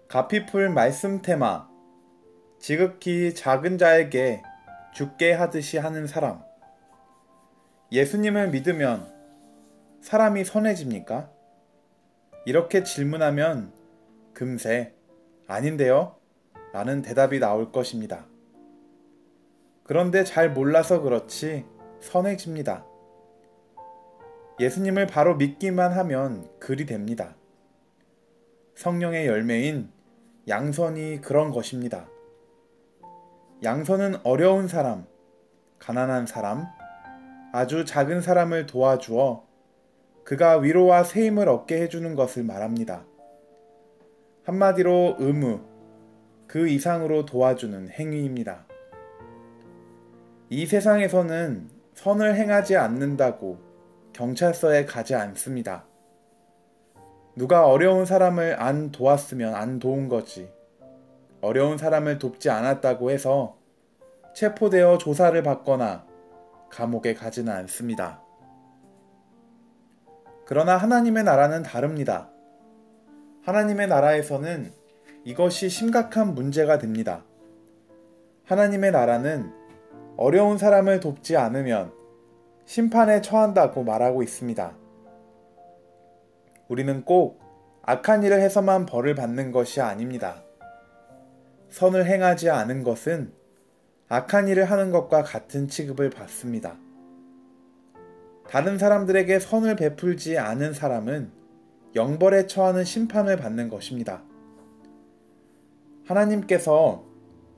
가피풀 말씀 테마. 지극히 작은 자에게 죽게 하듯이 하는 사람. 예수님을 믿으면 사람이 선해집니까? 이렇게 질문하면 금세 아닌데요? 라는 대답이 나올 것입니다. 그런데 잘 몰라서 그렇지 선해집니다. 예수님을 바로 믿기만 하면 그리 됩니다. 성령의 열매인 양선이 그런 것입니다. 양선은 어려운 사람, 가난한 사람, 아주 작은 사람을 도와주어 그가 위로와 세임을 얻게 해주는 것을 말합니다. 한마디로 의무, 그 이상으로 도와주는 행위입니다. 이 세상에서는 선을 행하지 않는다고 경찰서에 가지 않습니다. 누가 어려운 사람을 안 도왔으면 안 도운 거지. 어려운 사람을 돕지 않았다고 해서 체포되어 조사를 받거나 감옥에 가지는 않습니다. 그러나 하나님의 나라는 다릅니다. 하나님의 나라에서는 이것이 심각한 문제가 됩니다. 하나님의 나라는 어려운 사람을 돕지 않으면 심판에 처한다고 말하고 있습니다. 우리는 꼭 악한 일을 해서만 벌을 받는 것이 아닙니다. 선을 행하지 않은 것은 악한 일을 하는 것과 같은 취급을 받습니다. 다른 사람들에게 선을 베풀지 않은 사람은 영벌에 처하는 심판을 받는 것입니다. 하나님께서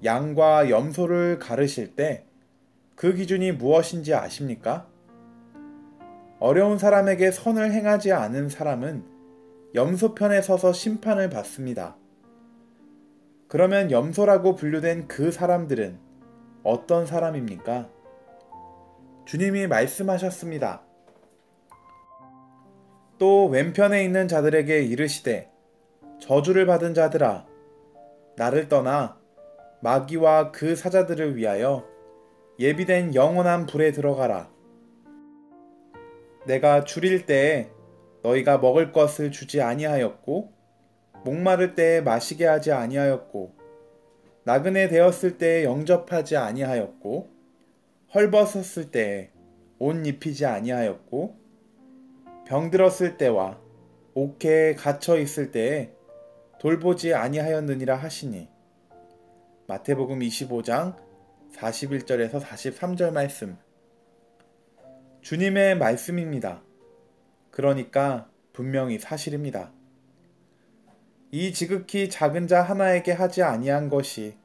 양과 염소를 가르실 때 그 기준이 무엇인지 아십니까? 어려운 사람에게 선을 행하지 않은 사람은 염소 편에 서서 심판을 받습니다. 그러면 염소라고 분류된 그 사람들은 어떤 사람입니까? 주님이 말씀하셨습니다. 또 왼편에 있는 자들에게 이르시되 저주를 받은 자들아 나를 떠나 마귀와 그 사자들을 위하여 예비된 영원한 불에 들어가라. 내가 줄일 때에 너희가 먹을 것을 주지 아니하였고 목마를 때에 마시게 하지 아니하였고 나그네 되었을 때에 영접하지 아니하였고 헐벗었을 때에 옷 입히지 아니하였고 병들었을 때와 옥회에 갇혀 있을 때에 돌보지 아니하였느니라 하시니. 마태복음 25장 41절에서 43절 말씀. 주님의 말씀입니다. 그러니까 분명히 사실입니다. 이 지극히 작은 자 하나에게 하지 아니한 것이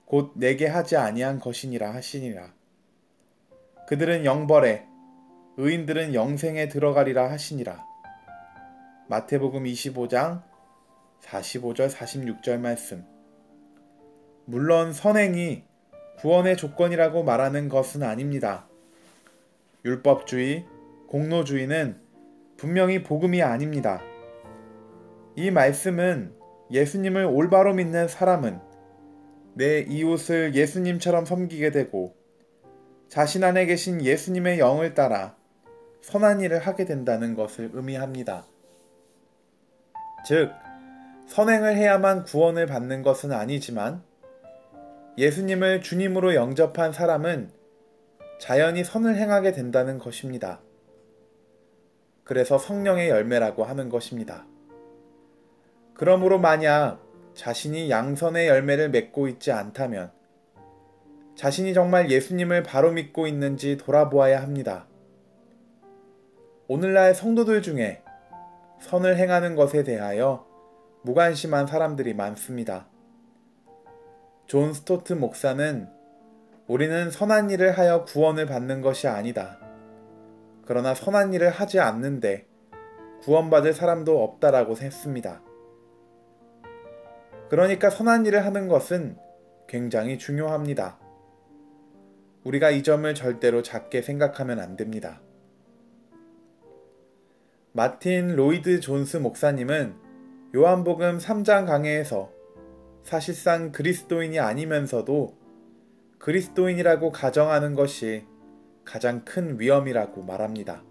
곧 내게 하지 아니한 것이니라 하시니라. 그들은 영벌에 의인들은 영생에 들어가리라 하시니라. 마태복음 25장 45절 46절 말씀. 물론 선행이 구원의 조건이라고 말하는 것은 아닙니다. 율법주의, 공로주의는 분명히 복음이 아닙니다. 이 말씀은 예수님을 올바로 믿는 사람은 내 이웃을 예수님처럼 섬기게 되고 자신 안에 계신 예수님의 영을 따라 선한 일을 하게 된다는 것을 의미합니다. 즉, 선행을 해야만 구원을 받는 것은 아니지만 예수님을 주님으로 영접한 사람은 자연히 선을 행하게 된다는 것입니다. 그래서 성령의 열매라고 하는 것입니다. 그러므로 만약 자신이 양선의 열매를 맺고 있지 않다면 자신이 정말 예수님을 바로 믿고 있는지 돌아보아야 합니다. 오늘날 성도들 중에 선을 행하는 것에 대하여 무관심한 사람들이 많습니다. 존 스토트 목사는 우리는 선한 일을 하여 구원을 받는 것이 아니다. 그러나 선한 일을 하지 않는데 구원받을 사람도 없다라고 했습니다. 그러니까 선한 일을 하는 것은 굉장히 중요합니다. 우리가 이 점을 절대로 작게 생각하면 안 됩니다. 마틴 로이드 존스 목사님은 요한복음 3장 강해에서 사실상 그리스도인이 아니면서도 그리스도인이라고 가정하는 것이 가장 큰 위험이라고 말합니다.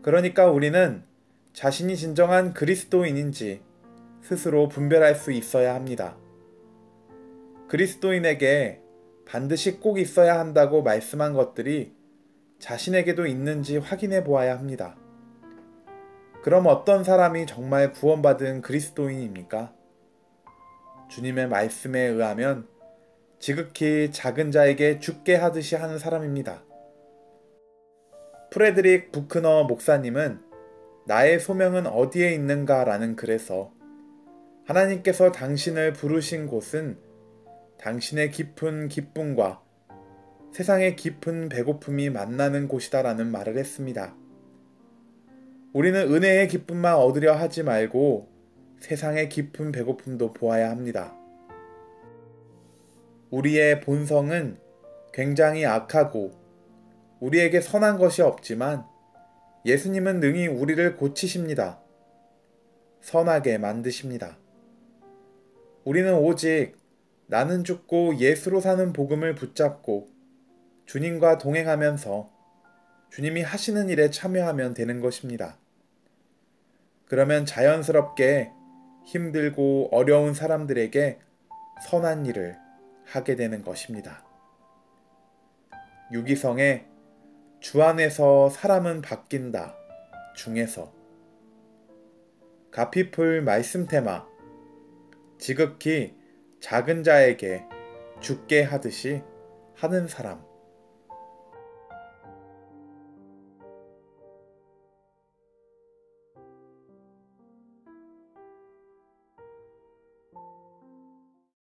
그러니까 우리는 자신이 진정한 그리스도인인지 스스로 분별할 수 있어야 합니다. 그리스도인에게 반드시 꼭 있어야 한다고 말씀한 것들이 자신에게도 있는지 확인해 보아야 합니다. 그럼 어떤 사람이 정말 구원받은 그리스도인입니까? 주님의 말씀에 의하면 지극히 작은 자에게 죽게 하듯이 하는 사람입니다. 프레드릭 부크너 목사님은 나의 소명은 어디에 있는가 라는 글에서 하나님께서 당신을 부르신 곳은 당신의 깊은 기쁨과 세상의 깊은 배고픔이 만나는 곳이다 라는 말을 했습니다. 우리는 은혜의 기쁨만 얻으려 하지 말고 세상의 깊은 배고픔도 보아야 합니다. 우리의 본성은 굉장히 악하고 우리에게 선한 것이 없지만 예수님은 능히 우리를 고치십니다. 선하게 만드십니다. 우리는 오직 나는 죽고 예수로 사는 복음을 붙잡고 주님과 동행하면서 주님이 하시는 일에 참여하면 되는 것입니다. 그러면 자연스럽게 힘들고 어려운 사람들에게 선한 일을 하게 되는 것입니다. 유기성의 주 안에서 사람은 바뀐다 중에서 가피풀 말씀 테마 지극히 작은 자에게 죽게 하듯이 하는 사람